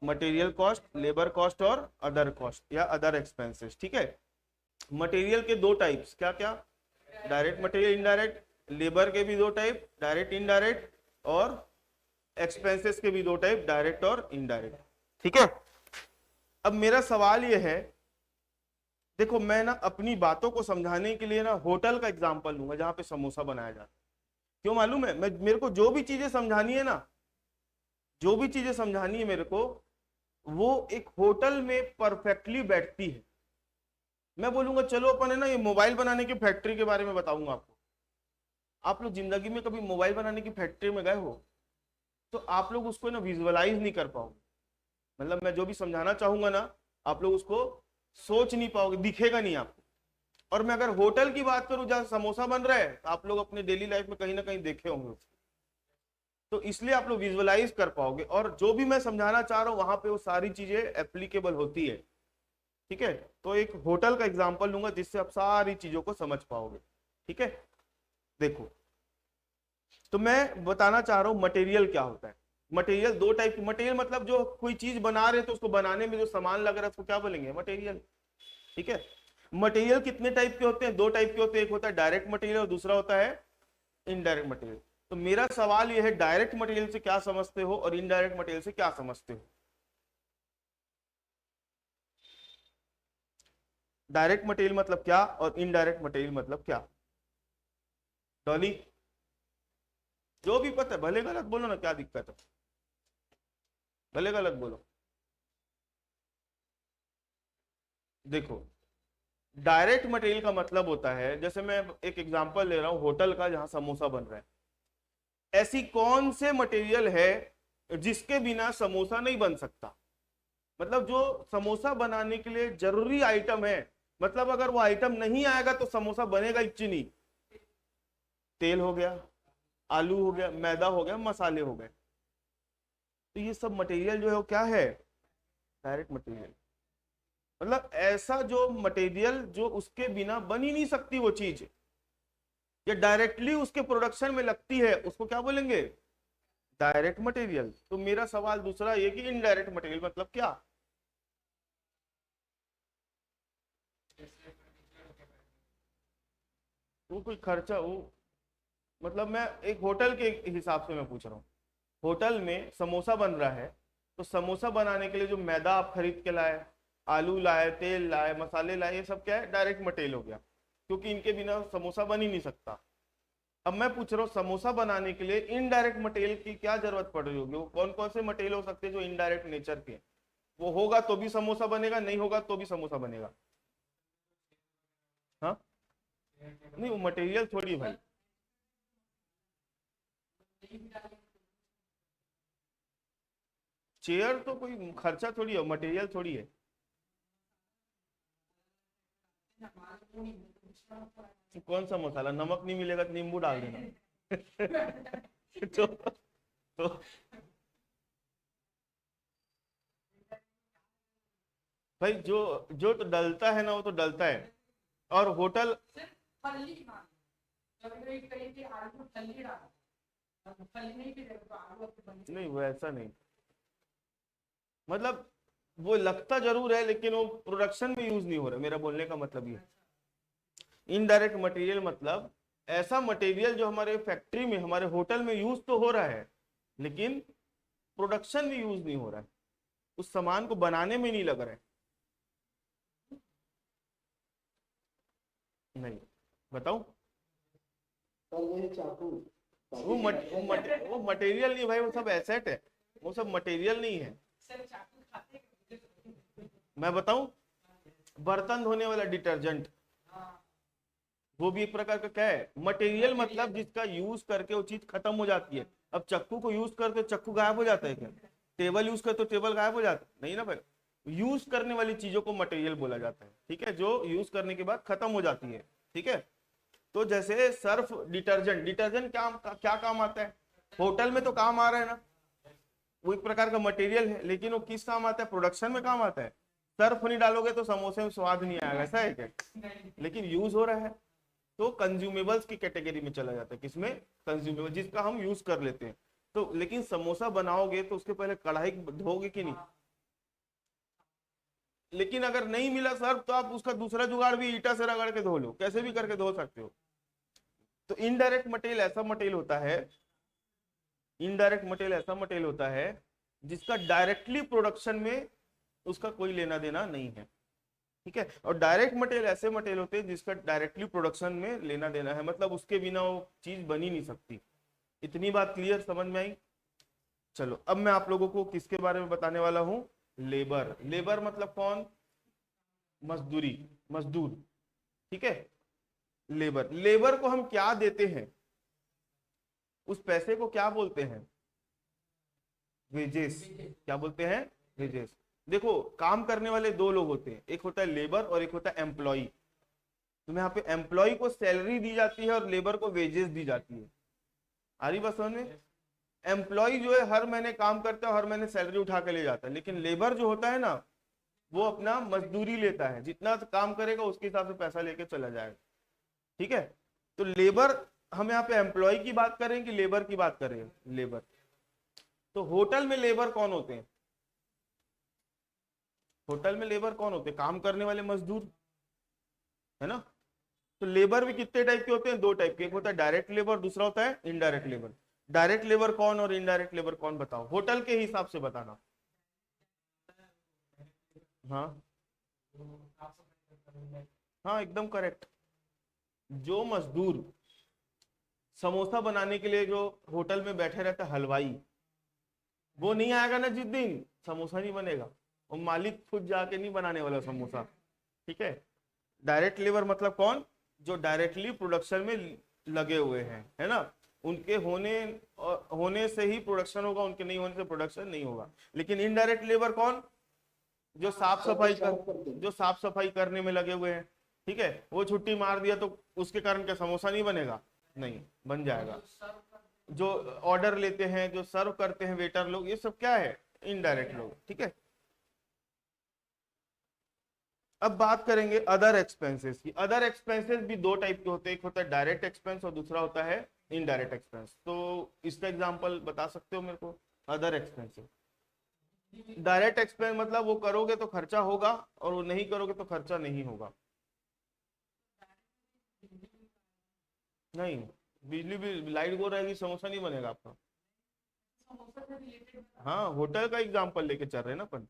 मटेरियल कॉस्ट, लेबर कॉस्ट और अदर कॉस्ट या अदर एक्सपेंसेस। ठीक है, मटेरियल के दो टाइप्स, क्या क्या? Direct material, indirect. लेबर के भी दो टाइप, डायरेक्ट इनडायरेक्ट। और एक्सपेंसेस के भी दो टाइप, डायरेक्ट और इनडायरेक्ट। ठीक है, अब मेरा सवाल यह है, देखो मैं ना अपनी बातों को समझाने के लिए ना होटल का एग्जांपल लूंगा जहां पे समोसा बनाया जाता है। क्यों मालूम है? मैं, मेरे को जो भी चीजें समझानी है ना, जो भी चीजें समझानी है मेरे को, वो एक होटल में परफेक्टली बैठती है। मैं बोलूंगा चलो अपन है ना ये मोबाइल बनाने की फैक्ट्री के बारे में बताऊंगा आपको। आप लोग जिंदगी में कभी मोबाइल बनाने की फैक्ट्री में गए हो तो आप लोग उसको ना विजुअलाइज नहीं कर पाओगे। मतलब मैं जो भी समझाना चाहूंगा ना, आप लोग उसको सोच नहीं पाओगे, दिखेगा नहीं आपको। और मैं अगर होटल की बात करूं जहां समोसा बन रहा है, तो आप लोग अपने डेली लाइफ में कहीं ना कहीं देखे होंगे उसको। तो इसलिए आप लोग विजुअलाइज कर पाओगे, और जो भी मैं समझाना चाह रहा हूं वहां पे वो सारी चीजें एप्लीकेबल होती है। ठीक है, तो एक होटल का एग्जांपल लूंगा जिससे आप सारी चीजों को समझ पाओगे। ठीक है, देखो, तो मैं बताना चाह रहा हूं मटेरियल क्या होता है। मटेरियल दो टाइप की, मटेरियल मतलब जो कोई चीज बना रहे तो उसको बनाने में जो सामान लग रहा है उसको क्या बोलेंगे? मटेरियल। ठीक है, मटेरियल कितने टाइप के होते हैं? दो टाइप के होते हैं। एक होता है डायरेक्ट मटेरियल और दूसरा होता है इनडायरेक्ट मटेरियल। तो मेरा सवाल यह है, डायरेक्ट मटेरियल से क्या समझते हो और इनडायरेक्ट मटेरियल से क्या समझते हो? डायरेक्ट मटेरियल मतलब क्या और इनडायरेक्ट मटेरियल मतलब क्या? डॉली, जो भी पता है, भले गलत बोलो ना, क्या दिक्कत है, भले गलत बोलो। देखो, डायरेक्ट मटेरियल का मतलब होता है, जैसे मैं एक एग्जांपल ले रहा हूं होटल का जहां समोसा बन रहा है। ऐसी कौन से मटेरियल है जिसके बिना समोसा नहीं बन सकता? मतलब जो समोसा बनाने के लिए जरूरी आइटम है, मतलब अगर वो आइटम नहीं आएगा तो समोसा बनेगा ही नहीं। तेल हो गया, आलू हो गया, मैदा हो गया, मसाले हो गए। तो ये सब मटेरियल जो है वो क्या है? Direct material. मतलब ऐसा जो मटेरियल जो उसके बिना बन ही नहीं सकती वो चीज, या डायरेक्टली उसके प्रोडक्शन में लगती है, उसको क्या बोलेंगे? Direct material. तो मेरा सवाल दूसरा ये कि इनडायरेक्ट मटेरियल मतलब क्या? वो कोई खर्चा, वो मतलब मैं एक होटल के हिसाब से मैं पूछ रहा हूँ। होटल में समोसा बन रहा है, तो समोसा बनाने के लिए जो मैदा आप खरीद के लाए, आलू लाए, तेल लाए, मसाले लाए, ये सब क्या है? डायरेक्ट मटेरियल हो गया, क्योंकि इनके बिना समोसा बन ही नहीं सकता। अब मैं पूछ रहा हूँ समोसा बनाने के लिए इनडायरेक्ट मटेरियल की क्या जरूरत पड़ रही होगी? वो कौन कौन से मटेरियल हो सकते हैं जो इनडायरेक्ट नेचर के हैं? वो होगा तो भी समोसा बनेगा, नहीं होगा तो भी समोसा बनेगा। हाँ, नहीं वो मटेरियल थोड़ी है भाई। चेयर तो कोई खर्चा थोड़ी है, मटेरियल थोड़ी है। कौन सा मसाला? नमक नहीं मिलेगा तो नींबू डाल देना। तो भाई जो जो तो डलता है ना वो तो डलता है। और होटल, नहीं वो ऐसा नहीं, मतलब वो लगता जरूर है लेकिन वो प्रोडक्शन में यूज नहीं हो रहा, मेरा बोलने का मतलब ये। इनडायरेक्ट मटेरियल मतलब ऐसा मटेरियल जो हमारे फैक्ट्री में, हमारे होटल में यूज तो हो रहा है, लेकिन प्रोडक्शन में यूज नहीं हो रहा है, उस सामान को बनाने में नहीं लग रहा है। नहीं, बताऊं? सर वो है चाकू। वो मटेरियल नहीं भाई, वो सब एसेट है, वो सब मटेरियल नहीं है। मैं बताऊं? बर्तन धोने वाला डिटर्जेंट, वो भी एक प्रकार का क्या है? मटेरियल, मतलब जिसका यूज करके वो चीज खत्म हो जाती है। अब चक्कू को यूज करके चक्कू गायब हो जाता है क्या? टेबल यूज करते तो टेबल गायब हो जाता है? नहीं ना भाई। यूज करने वाली चीजों को मटेरियल बोला जाता है, ठीक है, जो यूज करने के बाद खत्म हो जाती है, ठीक है। तो जैसे सर्फ डिटर्जेंट, डिटर्जेंट क्या काम आता है? होटल में तो काम आ रहा है ना, वो एक प्रकार का मटेरियल है, लेकिन वो किस काम आता है? प्रोडक्शन में काम आता है। सर्फ नहीं डालोगे तो समोसे में स्वाद नहीं आएगा, ऐसा है क्या? लेकिन यूज हो रहा है, तो कंज्यूमेबल्स की कैटेगरी में चला जाता है। किसमें? कंज्यूमेबल, जिसका हम यूज कर लेते हैं। तो लेकिन समोसा बनाओगे तो उसके पहले कढ़ाई धोगे कि नहीं? लेकिन अगर नहीं मिला सर्फ तो आप उसका दूसरा जुगाड़ भी ईटा से रगड़ के धो लो, कैसे भी करके धो सकते हो। तो इनडायरेक्ट मटेरियल ऐसा मटेरियल होता है, इनडायरेक्ट मटेरियल ऐसा मटेरियल होता है जिसका डायरेक्टली प्रोडक्शन में उसका कोई लेना देना नहीं है, ठीक है। और डायरेक्ट मटेरियल ऐसे मटेरियल होते हैं जिसका डायरेक्टली प्रोडक्शन में लेना देना है, मतलब उसके बिना वो चीज बनी नहीं सकती। इतनी बात क्लियर समझ में आई? चलो अब मैं आप लोगों को किसके बारे में बताने वाला हूं? लेबर। लेबर मतलब कौन? मजदूरी, मजदूर, ठीक है। लेबर, लेबर को हम क्या देते हैं? उस पैसे को क्या बोलते हैं? वेजेस। क्या बोलते हैं? वेजेस। देखो, काम करने वाले दो लोग होते हैं, एक होता है लेबर और एक होता है एम्प्लॉय। तो यहाँ पे एम्प्लॉय को सैलरी दी जाती है और लेबर को वेजेस दी जाती है। आ रही बात समझ में? एम्प्लॉय जो है हर महीने काम करता है, हर महीने सैलरी उठा के ले जाता है, लेकिन लेबर जो होता है ना, वो अपना मजदूरी लेता है, जितना काम करेगा उसके हिसाब से पैसा लेके चला जाएगा, ठीक है। तो लेबर, हम यहाँ पे एम्प्लॉय की बात करें कि लेबर की बात करें? लेबर। तो होटल में लेबर कौन होते हैं? होटल में लेबर कौन होते हैं? काम करने वाले मजदूर, है ना। तो लेबर भी कितने टाइप के होते हैं? दो टाइप के, एक होता है डायरेक्ट लेबर, दूसरा होता है इनडायरेक्ट लेबर। डायरेक्ट लेबर कौन और इनडायरेक्ट लेबर कौन, बताओ होटल के हिसाब से बताना। हाँ, हाँ एकदम करेक्ट। जो मजदूर समोसा बनाने के लिए जो होटल में बैठे रहता है हलवाई, वो नहीं आएगा ना जिस दिन, समोसा नहीं बनेगा। और मालिक खुद जाके नहीं बनाने वाला समोसा। ठीक है। डायरेक्ट लेबर मतलब कौन, जो डायरेक्टली प्रोडक्शन में लगे हुए हैं, है ना, उनके होने से ही प्रोडक्शन होगा, उनके नहीं होने से प्रोडक्शन नहीं होगा। लेकिन इनडायरेक्ट लेबर कौन, जो साफ सफाई करने में लगे हुए हैं। ठीक है, वो छुट्टी मार दिया तो उसके कारण क्या समोसा नहीं बनेगा, नहीं बन जाएगा। जो ऑर्डर लेते हैं, जो सर्व करते हैं वेटर लोग, ये सब क्या है, इनडायरेक्ट लोग। ठीक है। अब बात करेंगे अदर एक्सपेंसेस की। अदर एक्सपेंसेस भी दो टाइप के होते हैं, एक होता है डायरेक्ट एक्सपेंस और दूसरा होता है इनडायरेक्ट एक्सपेंस। तो इसका एग्जांपल बता सकते हो मेरे को, अदर एक्सपेंसेस। डायरेक्ट एक्सपेंस मतलब वो करोगे तो खर्चा होगा, और वो नहीं करोगे तो खर्चा नहीं होगा। नहीं, बिजली भी लाइट गो रहेगी, समोसा नहीं बनेगा आपका। हाँ, होटल का एग्जांपल लेके चल रहे हैं ना अपन।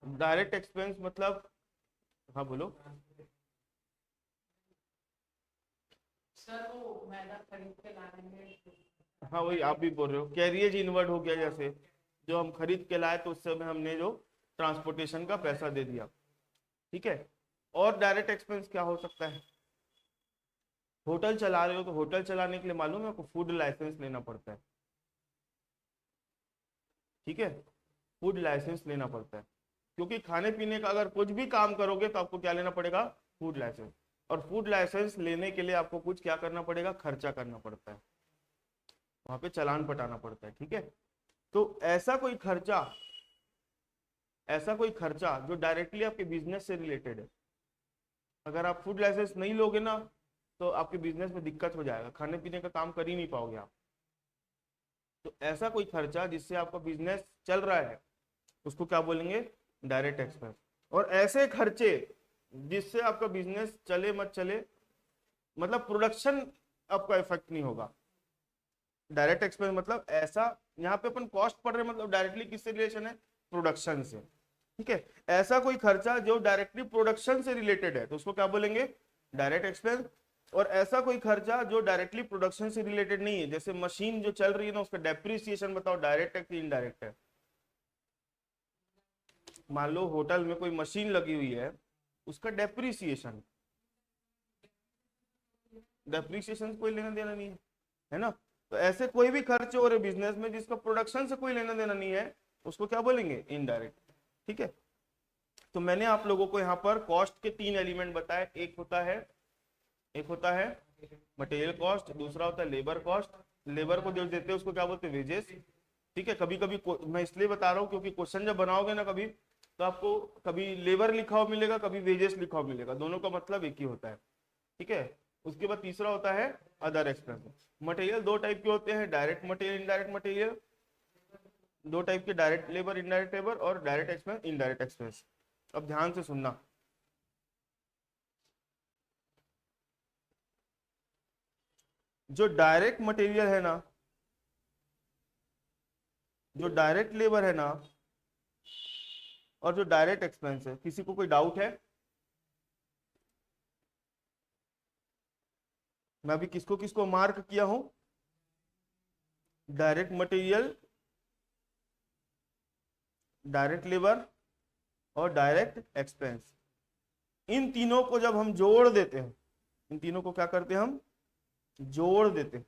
डायरेक्ट एक्सपेंस मतलब, हाँ बोलो। सर वो मैदा खरीद के लाने में। हाँ, वही आप भी बोल रहे हो, कैरियज इनवर्ड हो गया, जैसे जो हम खरीद के लाए तो उस समय हमने जो ट्रांसपोर्टेशन का पैसा दे दिया। ठीक है। और डायरेक्ट एक्सपेंस क्या हो सकता है, होटल चला रहे हो तो होटल चलाने के लिए मालूम है आपको फूड लाइसेंस लेना पड़ता है। ठीक है, फूड लाइसेंस लेना पड़ता है, क्योंकि खाने पीने का अगर कुछ भी काम करोगे तो आपको क्या लेना पड़ेगा, फूड लाइसेंस। और फूड लाइसेंस लेने के लिए आपको कुछ क्या करना पड़ेगा, खर्चा करना पड़ता है, वहां पे चालान पटाना पड़ता है। ठीक है। तो ऐसा कोई खर्चा जो डायरेक्टली आपके बिजनेस से रिलेटेड है, अगर आप फूड लाइसेंस नहीं लोगे ना तो आपके बिजनेस में दिक्कत हो जाएगा, खाने पीने का काम कर ही नहीं पाओगे आप। तो ऐसा कोई खर्चा जिससे आपका बिजनेस चल रहा है, उसको क्या बोलेंगे, डायरेक्ट एक्सपेंस। और ऐसे खर्चे जिससे आपका बिजनेस चले मत चले, मतलब प्रोडक्शन आपका इफेक्ट नहीं होगा। डायरेक्ट एक्सपेंस मतलब ऐसा, यहाँ पे अपन कॉस्ट पढ़ रहे हैं, मतलब डायरेक्टली किससे रिलेशन है, प्रोडक्शन से। ठीक है। ऐसा कोई खर्चा जो डायरेक्टली प्रोडक्शन से रिलेटेड है तो उसको क्या बोलेंगे, डायरेक्ट एक्सपेंस। और ऐसा कोई खर्चा जो डायरेक्टली प्रोडक्शन से रिलेटेड नहीं है, जैसे मशीन जो चल रही है ना उसका डेप्रिसिएशन बताओ, डायरेक्ट है कि इनडायरेक्ट है। मान लो होटल में कोई मशीन लगी हुई है, उसका डेप्रिसिएशन, डेप्रिसिएशन कोई लेना देना नहीं है ना। तो ऐसे कोई भी खर्च हो रहे बिजनेस में जिसका प्रोडक्शन से कोई लेना देना नहीं है, उसको क्या बोलेंगे, इनडायरेक्ट। ठीक है। तो मैंने आप लोगों को यहाँ पर कॉस्ट के तीन एलिमेंट बताए, एक होता है मटेरियल कॉस्ट, दूसरा होता है लेबर कॉस्ट। लेबर को जो देते हैं उसको क्या बोलते हैं, वेजेस। ठीक है। कभी कभी मैं इसलिए बता रहा हूँ क्योंकि क्वेश्चन जब बनाओगे ना कभी, तो आपको कभी लेबर लिखा हुआ मिलेगा, कभी वेजेस लिखा हुआ मिलेगा, दोनों का मतलब एक ही होता है। ठीक है। उसके बाद तीसरा होता है अदर एक्सपेंस। मटेरियल दो टाइप के होते हैं, डायरेक्ट मटेरियल, इनडायरेक्ट मटेरियल। दो टाइप के, डायरेक्ट लेबर, इनडायरेक्ट लेबर, और डायरेक्ट एक्सपेंस, इनडायरेक्ट एक्सपेंस। अब ध्यान से सुनना, जो डायरेक्ट मटेरियल है ना, जो डायरेक्ट लेबर है ना, और जो डायरेक्ट एक्सपेंस है, किसी को कोई डाउट है? मैं अभी किसको किसको मार्क किया हूं, डायरेक्ट मटेरियल, डायरेक्ट लेबर और डायरेक्ट एक्सपेंस। इन तीनों को जब हम जोड़ देते हैं, इन तीनों को क्या करते हैं, हम जोड़ देते हैं।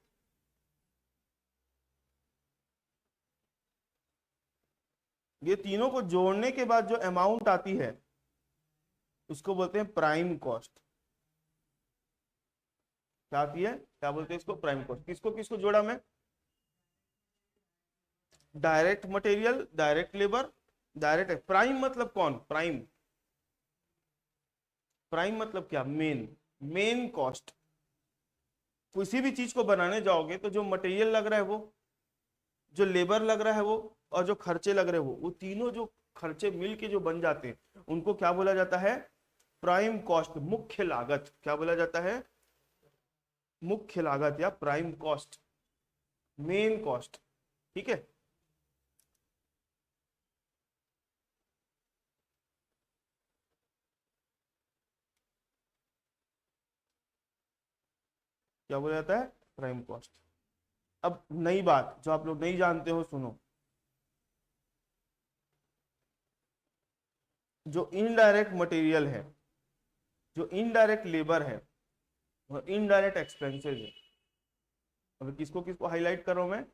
ये तीनों को जोड़ने के बाद जो अमाउंट आती है उसको बोलते हैं प्राइम कॉस्ट। क्या आती है, क्या बोलते हैं इसको, प्राइम कॉस्ट। किसको किसको जोड़ा मैं, direct material, direct labour, direct. Prime मतलब कौन, प्राइम, प्राइम मतलब क्या, मेन, मेन कॉस्ट। किसी भी चीज को बनाने जाओगे तो जो मटेरियल लग रहा है वो, जो लेबर लग रहा है वो, और जो खर्चे लग रहे हैं वो तीनों जो खर्चे मिलके जो बन जाते हैं उनको क्या बोला जाता है, प्राइम कॉस्ट, मुख्य लागत। क्या बोला जाता है, मुख्य लागत या प्राइम कॉस्ट, मेन कॉस्ट। ठीक है। क्या बोला जाता है? Prime cost. अब नई बात जो आप लोग नहीं जानते हो, सुनो। जो इनडायरेक्ट मटेरियल है, जो इनडायरेक्ट लेबर है और इनडायरेक्ट एक्सपेंसेस है, अभी किसको किसको हाईलाइट कर रहा हूं मैं?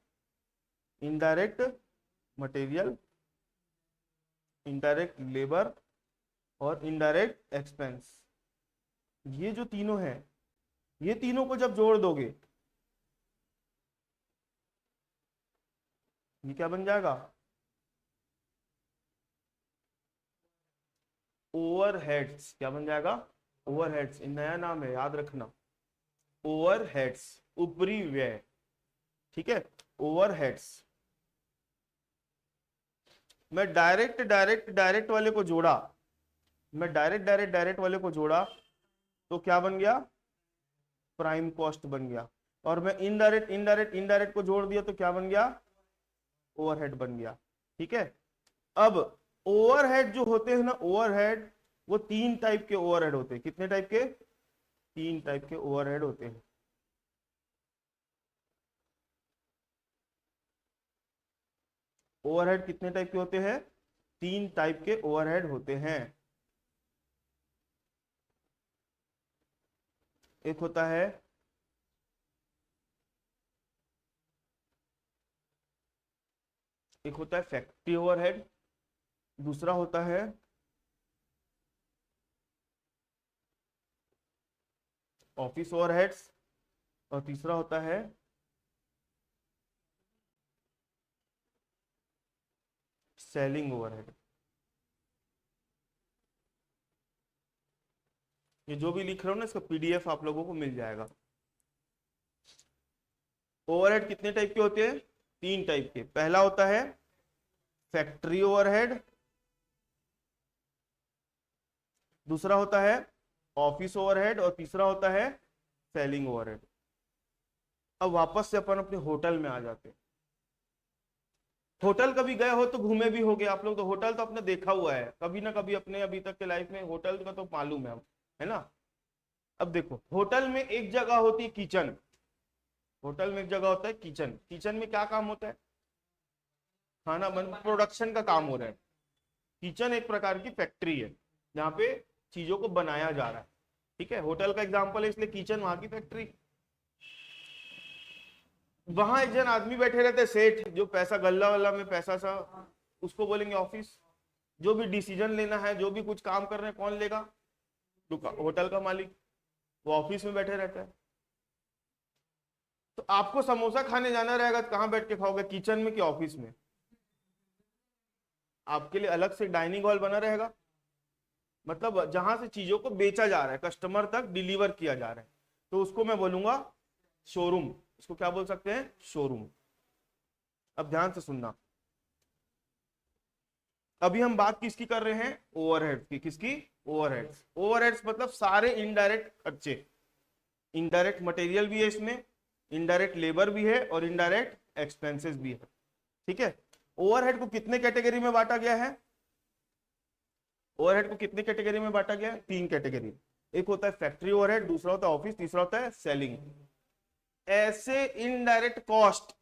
इनडायरेक्ट मटेरियल, इनडायरेक्ट लेबर और इनडायरेक्ट एक्सपेंस। ये जो तीनों हैं, ये तीनों को जब जोड़ दोगे, ये क्या बन जाएगा? ओवरहेड्स। क्या बन जाएगा? ओवरहेड्स। नया नाम है, याद रखना। ओवरहेड्स, ऊपरी व्यय। ठीक है, ओवरहेड्स। मैं डायरेक्ट डायरेक्ट डायरेक्ट वाले को जोड़ा, मैं डायरेक्ट डायरेक्ट डायरेक्ट वाले को जोड़ा तो क्या बन गया? प्राइम कॉस्ट बन गया। और मैं इनडायरेक्ट इनडायरेक्ट इनडायरेक्ट को जोड़ दिया तो क्या बन गया? ओवरहेड बन गया। ठीक है, अब ओवरहेड जो होते हैं ना, ओवरहेड, वो तीन टाइप के ओवरहेड होते हैं। कितने टाइप के? तीन टाइप के ओवरहेड होते हैं। ओवरहेड कितने टाइप के होते हैं? तीन टाइप के ओवरहेड होते हैं। एक होता है फैक्ट्री ओवरहेड, दूसरा होता है ऑफिस ओवरहेड्स, और तीसरा होता है सेलिंग ओवरहेड। ये जो भी लिख रहा हूं ना, इसका पीडीएफ आप लोगों को मिल जाएगा। ओवरहेड कितने टाइप के होते हैं? तीन टाइप के। पहला होता है फैक्ट्री ओवरहेड, दूसरा होता है ऑफिस ओवरहेड और तीसरा होता है सेलिंग ओवरहेड। अब वापस से अपन अपने होटल में आ जाते हैं। होटल कभी गए हो तो घूमे भी होगे आप लोग, तो होटल तो आपने देखा हुआ है कभी ना कभी अपने अभी तक के लाइफ में। होटल का तो मालूम है ना। अब देखो, होटल में एक जगह होती है किचन। होटल में एक जगह होता है किचन। किचन में क्या काम होता है? खाना बन, प्रोडक्शन का काम हो रहा है। किचन एक प्रकार की फैक्ट्री है जहाँ पे चीजों को बनाया जा रहा है। ठीक है, होटल का एग्जांपल है इसलिए किचन वहां की फैक्ट्री। वहां एक जन आदमी बैठे रहते, सेठ, जो पैसा गल्ला वल्ला में पैसा सा, उसको बोलेंगे ऑफिस। जो भी डिसीजन लेना है, जो भी कुछ काम कर रहे हैं, कौन लेगा? होटल का मालिक। वो ऑफिस में बैठे रहता है। तो आपको समोसा खाने जाना रहेगा तो कहां बैठ के खाओगे? किचन में कि ऑफिस में? आपके लिए अलग से डाइनिंग हॉल बना रहेगा, मतलब जहां से चीजों को बेचा जा रहा है, कस्टमर तक डिलीवर किया जा रहा है, तो उसको मैं बोलूंगा शोरूम। इसको क्या बोल सकते हैं? शोरूम। अब ध्यान से सुनना, अभी हम बात किसकी कर रहे हैं? ओवरहेड्स की। किसकी? ओवरहेड्स। ओवरहेड्स मतलब सारे इनडायरेक्ट खर्चे। इनडायरेक्ट मटेरियल भी है इसमें, इनडायरेक्ट लेबर भी है और इनडायरेक्ट एक्सपेंसेस भी है। ठीक है, ओवरहेड को कितने कैटेगरी में बांटा गया है? ओवरहेड को कितने कैटेगरी में बांटा गया है? तीन कैटेगरी। एक होता है फैक्ट्री ओवरहेड, दूसरा होता है ऑफिस, तीसरा होता है सेलिंग। ऐसे इनडायरेक्ट कॉस्ट,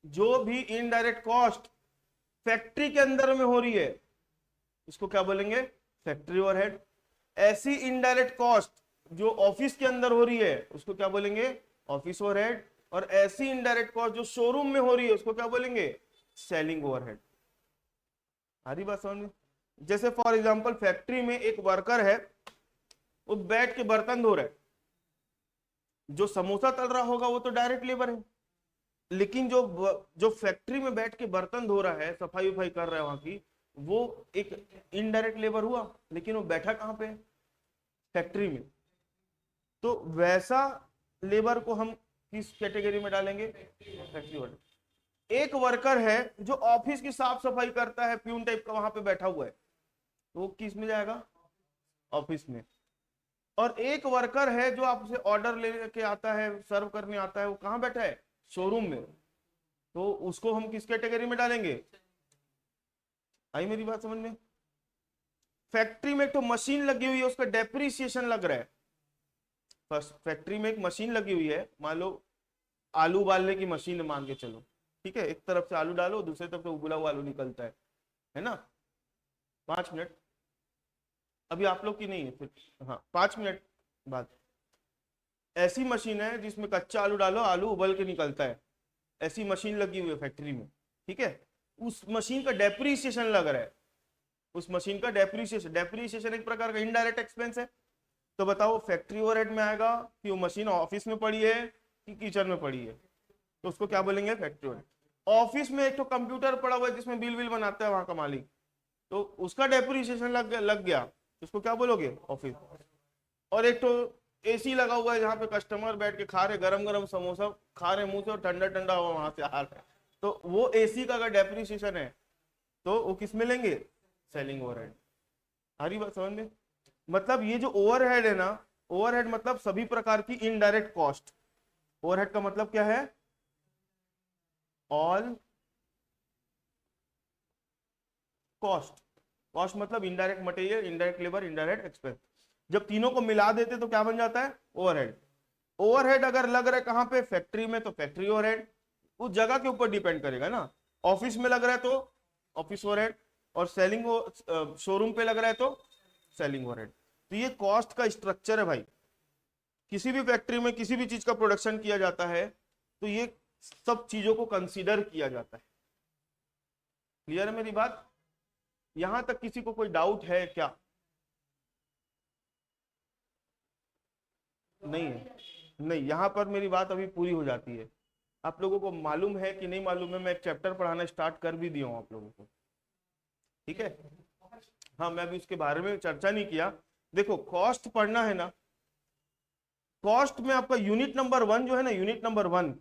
जो भी इनडायरेक्ट कॉस्ट फैक्ट्री के अंदर में हो रही है, इसको क्या बोलेंगे? Factory overhead. ऐसी इनडायरेक्ट कॉस्ट जो ऑफिस के अंदर हो रही है, उसको क्या बोलेंगे? Office overhead. और ऐसी इनडायरेक्ट कॉस्ट जो शोरूम में हो रही है, उसको क्या बोलेंगे? Selling overhead. सारी बात समझ में? जैसे फॉर एग्जांपल फैक्ट्री में एक वर्कर है, वो बैठ के बर्तन धो रहा है। जो समोसा तल रहा होगा वो तो डायरेक्ट लेबर है, लेकिन जो फैक्ट्री में बैठ के बर्तन धो रहा है, सफाई वफाई कर रहा है वहां की, वो एक इनडायरेक्ट लेबर हुआ, लेकिन वो बैठा कहां पे? फैक्ट्री में। तो वैसा लेबर को हम किस कैटेगरी में डालेंगे? Factory worker. एक वर्कर है जो ऑफिस की साफ सफाई करता है, प्यून टाइप का वहां पे बैठा हुआ है, तो वो किस में जाएगा? ऑफिस में। और एक वर्कर है जो आपसे ऑर्डर लेके आता है, सर्व करने आता है, वो कहां बैठा है? शोरूम में। तो उसको हम किस कैटेगरी में डालेंगे? आई मेरी बात समझ में? फैक्ट्री में तो मशीन लगी हुई है, उसका डेप्रिसिएशन लग रहा है, फैक्ट्री में एक मशीन लगी हुई है, मान लो आलू उबालने की मशीन मान के चलो, ठीक है, एक तरफ से आलू डालो, दूसरी तरफ से उबला हुआ आलू निकलता है ना। 5 मिनट, अभी आप लोग की नहीं है फिर, हाँ 5 मिनट बाद। ऐसी मशीन है जिसमें कच्चा आलू डालो, आलू उबल के निकलता है, ऐसी मशीन लगी हुई है फैक्ट्री में, ठीक है। उस मशीन का डेप्रीसिएशन लग रहा है, उस मशीन का डेप्रीसिएशन एक प्रकार का इनडायरेक्ट एक्सपेंस है। तो बताओ फैक्ट्री ओवरहेड में आएगा कि वो मशीन ऑफिस में पड़ी है कि किचन में पड़ी है, तो उसको क्या बोलेंगे, फैक्ट्री ओवरहेड। ऑफिस में एक तो कंप्यूटर पड़ा हुआ है जिसमें बिल विल बनाता है वहां का मालिक, तो उसका डेप्रीसिएशन लग गया, उसको क्या बोलोगे, ऑफिस। और एक तो एसी लगा हुआ है जहाँ पे कस्टमर बैठ के खा रहे, गरम गरम समोसा खा रहे मुंह से और ठंडा ठंडा हवा वहां से आ रहा है, तो वो एसी का अगर डेप्रीसिएशन है तो वो किस में लेंगे, सेलिंग ओवरहेड। सारी बात समझ में। मतलब ये जो ओवरहेड है ना, ओवरहेड मतलब सभी प्रकार की इनडायरेक्ट कॉस्ट। ओवरहेड का मतलब क्या है, ऑल कॉस्ट। कॉस्ट मतलब indirect material, indirect labour, indirect expense. जब तीनों को मिला देते तो क्या बन जाता है, ओवरहेड। ओवरहेड अगर लग रहा है कहां पे, फैक्ट्री में, तो फैक्ट्री ओवरहेड। उस जगह के ऊपर डिपेंड करेगा ना। ऑफिस में लग रहा है तो ऑफिस ओवरहेड, और सेलिंग शोरूम पे लग रहा है तो सेलिंग ओवरहेड। तो ये कॉस्ट का स्ट्रक्चर है भाई। किसी भी फैक्ट्री में किसी भी चीज का प्रोडक्शन किया जाता है तो ये सब चीजों को कंसीडर किया जाता है। क्लियर है मेरी बात, यहां तक किसी को कोई डाउट है क्या? नहीं है, नहीं, यहां पर मेरी बात अभी पूरी हो जाती है। आप लोगों को मालूम है कि नहीं मालूम है, मैं एक चैप्टर पढ़ाना स्टार्ट कर भी दिया हूं आप लोगों को, ठीक है। हाँ, मैं अभी उसके बारे में चर्चा नहीं किया। देखो कॉस्ट पढ़ना है ना, कॉस्ट में आपका यूनिट नंबर 1 जो है ना, यूनिट नंबर 1,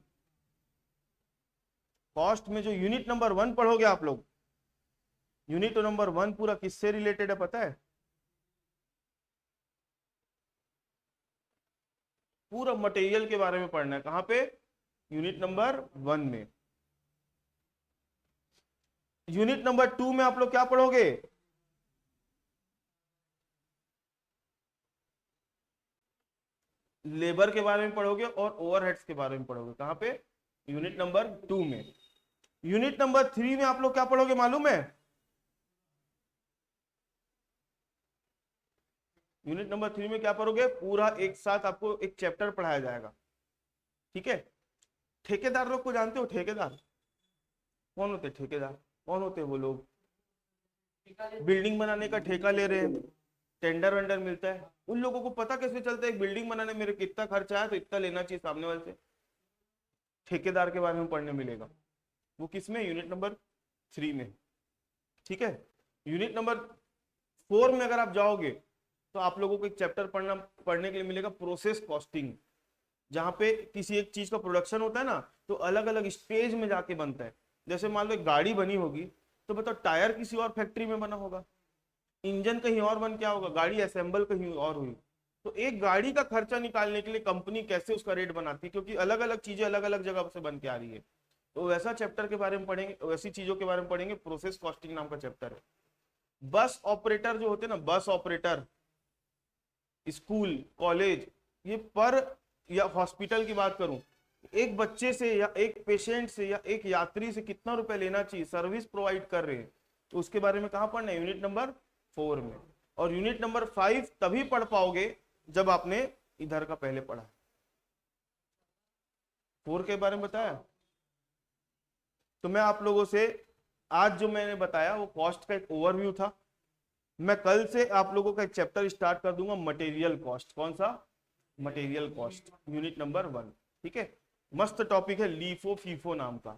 कॉस्ट में जो यूनिट नंबर 1 पढ़ोगे आप लोग, यूनिट नंबर 1 पूरा किससे रिलेटेड है पता है? पूरा मटेरियल के बारे में पढ़ना है। कहां पे? यूनिट नंबर 1 में। यूनिट नंबर 2 में आप लोग क्या पढ़ोगे? लेबर के बारे में पढ़ोगे और ओवरहेड्स के बारे में पढ़ोगे। कहां पे? यूनिट नंबर 2 में। यूनिट नंबर 3 में आप लोग क्या पढ़ोगे मालूम है? यूनिट नंबर 3 में क्या पढ़ोगे? पूरा एक साथ आपको एक चैप्टर पढ़ाया जाएगा, ठीक है। ठेकेदार लोग को जानते हो? ठेकेदार कौन होते हैं? ठेकेदार कौन होते हैं? वो लोग बिल्डिंग बनाने का ठेका ले रहे हैं, टेंडर वेंडर मिलता है, उन लोगों को पता कैसे चलता है एक बिल्डिंग बनाने में मेरे कितना खर्चा है तो इतना लेना चाहिए सामने वाले से। ठेकेदार के बारे में पढ़ने मिलेगा। वो किसमें? यूनिट नंबर 3 में, ठीक है। यूनिट नंबर 4 में अगर आप जाओगे तो आप लोगों को एक चैप्टर पढ़ने के लिए मिलेगा, प्रोसेस कॉस्टिंग। जहां पे किसी एक चीज का प्रोडक्शन होता है ना, तो अलग अलग स्टेज में जाके बनता है। जैसे मान लो एक गाड़ी बनी होगी, तो बताओ टायर किसी और फैक्ट्री में बना होगा, इंजन कहीं और बन क्या होगा, गाड़ी असेंबल कहीं और हुई। तो एक गाड़ी का खर्चा निकालने के लिए कंपनी कैसे उसका रेट बनाती है, क्योंकि अलग अलग चीजें अलग अलग जगह से बन के आ रही है। तो वैसा चैप्टर के बारे में पढ़ेंगे, वैसी चीजों के बारे में पढ़ेंगे। प्रोसेस कॉस्टिंग नाम का चैप्टर है। बस ऑपरेटर जो होते हैं ना, बस ऑपरेटर, स्कूल कॉलेज, ये पर या हॉस्पिटल की बात करूं, एक बच्चे से या एक पेशेंट से या एक यात्री से कितना रुपए लेना चाहिए, सर्विस प्रोवाइड कर रहे हैं, तो उसके बारे में कहां पढ़ना है? यूनिट नंबर 4 में। और यूनिट नंबर 5 तभी पढ़ पाओगे जब आपने इधर का पहले पढ़ा। 4 के बारे में बताया तो मैं आप लोगों से आज जो मैंने बताया वो कॉस्ट का एक ओवरव्यू था। मैं कल से आप लोगों का एक चैप्टर स्टार्ट कर दूंगा, मटेरियल कॉस्ट। कौन सा? मटेरियल कॉस्ट, यूनिट नंबर 1, ठीक है। मस्त टॉपिक है, लीफो फीफो नाम का।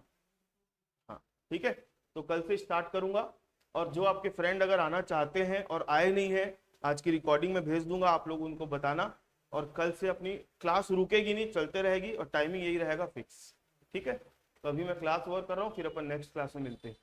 हाँ ठीक है, तो कल से स्टार्ट करूंगा। और जो आपके फ्रेंड अगर आना चाहते हैं और आए नहीं है, आज की रिकॉर्डिंग में भेज दूंगा, आप लोग उनको बताना। और कल से अपनी क्लास रुकेगी नहीं, चलते रहेगी, और टाइमिंग यही रहेगा फिक्स, ठीक है। तो अभी मैं क्लास ओवर कर रहा हूँ, फिर अपन नेक्स्ट क्लास में मिलते हैं।